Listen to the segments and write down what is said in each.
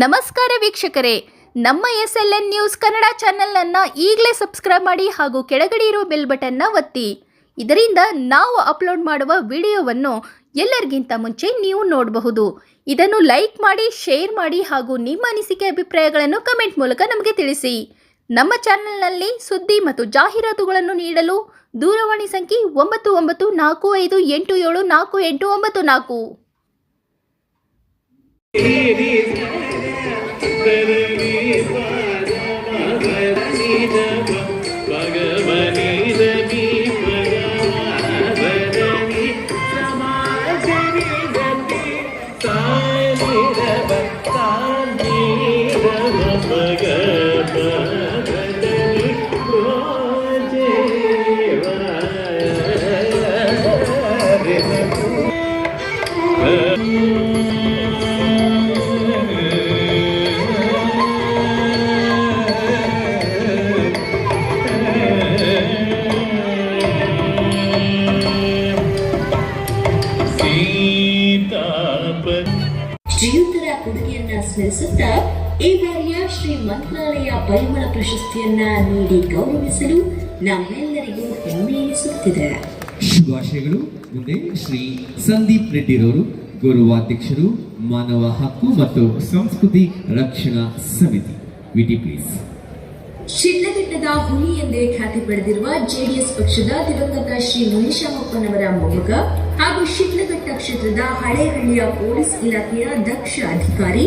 ನಮಸ್ಕಾರ ವೀಕ್ಷಕರೇ, ನಮ್ಮ SLN ನ್ಯೂಸ್ ಕನ್ನಡ ಚಾನೆಲ್ನ ಈಗಲೇ ಸಬ್ಸ್ಕ್ರೈಬ್ ಮಾಡಿ ಹಾಗೂ ಕೆಳಗಡೆ ಇರುವ ಬೆಲ್ ಬಟನ್ನ ಒತ್ತಿ. ಇದರಿಂದ ನಾವು ಅಪ್ಲೋಡ್ ಮಾಡುವ ವಿಡಿಯೋವನ್ನು ಎಲ್ಲರಿಗಿಂತ ಮುಂಚೆ ನೀವು ನೋಡಬಹುದು. ಇದನ್ನು ಲೈಕ್ ಮಾಡಿ, ಶೇರ್ ಮಾಡಿ ಹಾಗೂ ನಿಮ್ಮ ಅನಿಸಿಕೆ ಅಭಿಪ್ರಾಯಗಳನ್ನು ಕಮೆಂಟ್ ಮೂಲಕ ನಮಗೆ ತಿಳಿಸಿ. ನಮ್ಮ ಚಾನೆಲ್ನಲ್ಲಿ ಸುದ್ದಿ ಮತ್ತು ಜಾಹೀರಾತುಗಳನ್ನು ನೀಡಲು ದೂರವಾಣಿ ಸಂಖ್ಯೆ 9945874894. ಶ್ರೀಯುತರ ಕೊಡುಗೆಯನ್ನ ಸ್ಮರಿಸುತ್ತಾ ಈ ಬಾರಿಯ ಶ್ರೀ ಮಂತ್ರಾಲಯ ಪರಿಮಳ ಪ್ರಶಸ್ತಿಯನ್ನ ನೀಡಿ ಗೌರವಿಸಲು ನಮ್ಮೆಲ್ಲರಿಗೂ ಹೆಮ್ಮೆ ಎನಿಸುತ್ತಿದೆ. ಶುಭಾಶಯಗಳು. ಮುಂದೆ ಶ್ರೀ ಸಂದೀಪ್ ರೆಡ್ಡಿರವರು, ಗೌರವಾಧ್ಯಕ್ಷರು, ಮಾನವ ಹಕ್ಕು ಮತ್ತು ಸಂಸ್ಕೃತಿ ರಕ್ಷಣಾ ಸಮಿತಿ, ವಿಟಿ ಪ್ಲೀಸ್. ಶಿಡ್ಲಘಟ್ಟದ ಹುಲಿ ಎಂದೇ ಖ್ಯಾತಿ ಪಡೆದಿರುವ ಜೆಡಿಎಸ್ ಪಕ್ಷದ ದಿವಂಗತ ಶ್ರೀ ಮುನಿಶಾಮಪ್ಪನವರ ಮೊಮ್ಮಗ ಹಾಗೂ ಶಿಡ್ಲಘಟ್ಟ ಕ್ಷೇತ್ರದ ಹಳೇಹಳ್ಳಿಯ ಪೊಲೀಸ್ ಇಲಾಖೆಯ ದಕ್ಷ ಅಧಿಕಾರಿ,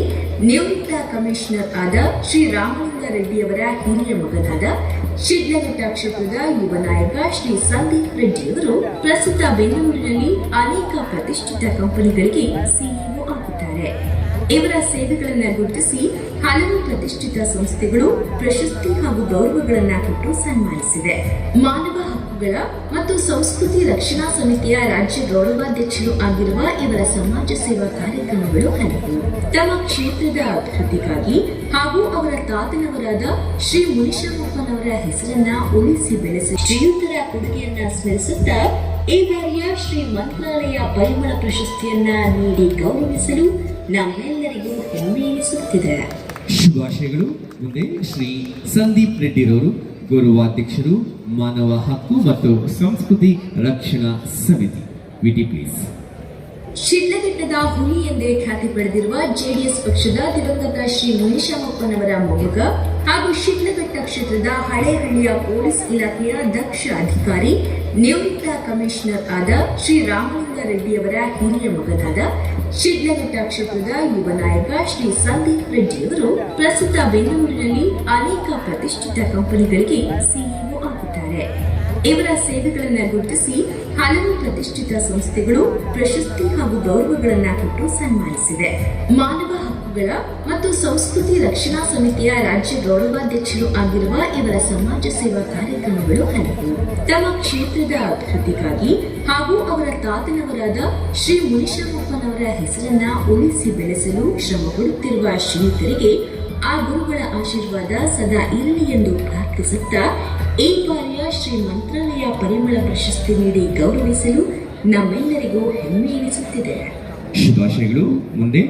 ನಿವೃತ್ತ ಕಮಿಷನರ್ ಆದ ಶ್ರೀ ರಾಮಲಿಂಗ ರೆಡ್ಡಿಯವರ ಹಿರಿಯ ಮಗನಾದ ಶಿಡ್ಲಘಟ್ಟ ಕ್ಷೇತ್ರದ ಯುವ ನಾಯಕ ಶ್ರೀ ಸಂದೀಪ್ ರೆಡ್ಡಿಯವರು ಪ್ರಸ್ತುತ ಬೆಂಗಳೂರಿನಲ್ಲಿ ಅನೇಕ ಪ್ರತಿಷ್ಠಿತ ಕಂಪನಿಗಳಿಗೆ ಸಿಇಒ ಆಗಿದ್ದಾರೆ. ಇವರ ಸೇವೆಗಳನ್ನು ಗುರುತಿಸಿ ಹಲವು ಪ್ರತಿಷ್ಠಿತ ಸಂಸ್ಥೆಗಳು ಪ್ರಶಸ್ತಿ ಹಾಗೂ ಗೌರವಗಳನ್ನು ಕೊಟ್ಟು ಸನ್ಮಾನಿಸಿದೆ. ಮಾನವ ಹಕ್ಕುಗಳ ಮತ್ತು ಸಂಸ್ಕೃತಿ ರಕ್ಷಣಾ ಸಮಿತಿಯ ರಾಜ್ಯ ಗೌರವಾಧ್ಯಕ್ಷರು ಆಗಿರುವ ಇವರ ಸಮಾಜ ಸೇವಾ ಕಾರ್ಯಕ್ರಮಗಳು ಹಲವು. ತಮ್ಮ ಕ್ಷೇತ್ರದ ಅಭಿವೃದ್ಧಿಗಾಗಿ ಹಾಗೂ ಅವರ ತಾತನವರಾದ ಶ್ರೀ ಮುನಿಶಾಮಪ್ಪನವರ ಹೆಸರನ್ನ ಉಳಿಸಿ ಬೆಳೆಸಿ ಶ್ರೀಯುತರ ಕೊಡುಗೆಯನ್ನ ಸ್ಮರಿಸುತ್ತಾ ಈ ಬಾರಿಯ ಶ್ರೀ ಮಂತ್ರಾಲಯ ಪರಿಮಳ ಪ್ರಶಸ್ತಿಯನ್ನ ನೀಡಿ ಗೌರವಿಸಲು ನಮ್ಮೆಲ್ಲರಿಗೂ ಹೆಮ್ಮೆ ಎನಿಸುತ್ತಿದೆ. ಶುಭಾಶಯಗಳು. ಮುಂದೆ ಶ್ರೀ ಸಂದೀಪ್ ರೆಡ್ಡಿರವರು, ಗೌರವಾಧ್ಯಕ್ಷರು, ಮಾನವ ಹಕ್ಕು ಮತ್ತು ಸಂಸ್ಕೃತಿ ರಕ್ಷಣಾ ಸಮಿತಿ, ವಿಟಿ ಪ್ಲೀಸ್. ಶಿಡ್ಲಘಟ್ಟದ ಹುಲಿ ಎಂದೇ ಖ್ಯಾತಿ ಪಡೆದಿರುವ ಜೆಡಿಎಸ್ ಪಕ್ಷದ ದಿವಂಗತ ಶ್ರೀ ಮುನಿಶಾಮಪ್ಪನವರ ಮೊಮ್ಮಗ ಹಾಗೂ ಶಿಡ್ಲಘಟ್ಟ ಕ್ಷೇತ್ರದ ಹಳೇಹಳ್ಳಿಯ ಪೊಲೀಸ್ ಇಲಾಖೆಯ ದಕ್ಷ ಅಧಿಕಾರಿ, ನಿವೃತ್ತ ಕಮಿಷನರ್ ಆದ ಶ್ರೀ ರಾಮಲಿಂಗ ರೆಡ್ಡಿಯವರ ಹಿರಿಯ ಮಗನಾದ ಶಿಡ್ಲಘಟ್ಟ ಕ್ಷೇತ್ರದ ಯುವ ನಾಯಕ ಶ್ರೀ ಸಂದೀಪ್ ರೆಡ್ಡಿಯವರು ಪ್ರಸ್ತುತ ಬೆಂಗಳೂರಿನಲ್ಲಿ ಅನೇಕ ಪ್ರತಿಷ್ಠಿತ ಕಂಪನಿಗಳಿಗೆ ಸಿಇಒ ಆಗಿದ್ದಾರೆ. ಇವರ ಸೇವೆಗಳನ್ನು ಗುರುತಿಸಿ ಹಲವು ಪ್ರತಿಷ್ಠಿತ ಸಂಸ್ಥೆಗಳು ಪ್ರಶಸ್ತಿ ಹಾಗೂ ಗೌರವಗಳನ್ನು ಕೊಟ್ಟು ಸನ್ಮಾನಿಸಿದೆ. ಮಾನವ ಹಕ್ಕುಗಳ ಮತ್ತು ಸಂಸ್ಕೃತಿ ರಕ್ಷಣಾ ಸಮಿತಿಯ ರಾಜ್ಯ ಗೌರವಾಧ್ಯಕ್ಷರು ಆಗಿರುವ ಇವರ ಸಮಾಜ ಸೇವಾ ಕಾರ್ಯಕ್ರಮಗಳು ಹಲವು. ತಮ್ಮ ಕ್ಷೇತ್ರದ ಅಭಿವೃದ್ಧಿಗಾಗಿ ಹಾಗೂ ಅವರ ತಾತನವರಾದ ಶ್ರೀ ಮುನಿಶಾಮಪ್ಪನವರ ಹೆಸರನ್ನ ಉಳಿಸಿ ಬೆಳೆಸಲು ಶ್ರಮಪಡುತ್ತಿರುವ ಶ್ರೀಯುತರಿಗೆ ಆ ಗುರುಗಳ ಆಶೀರ್ವಾದ ಸದಾ ಇರಲಿ ಎಂದು ಪ್ರಾರ್ಥಿಸುತ್ತಾ ಈ ಬಾರಿಯ ಶ್ರೀ ಮಂತ್ರಾಲಯ ಪರಿಮಳ ಪ್ರಶಸ್ತಿ ನೀಡಿ ಗೌರವಿಸಲು ನಮ್ಮೆಲ್ಲರಿಗೂ ಹೆಮ್ಮೆ ಎನಿಸುತ್ತಿದೆ. ಶುಭಾಶಯಗಳು. ಮುಂದೆ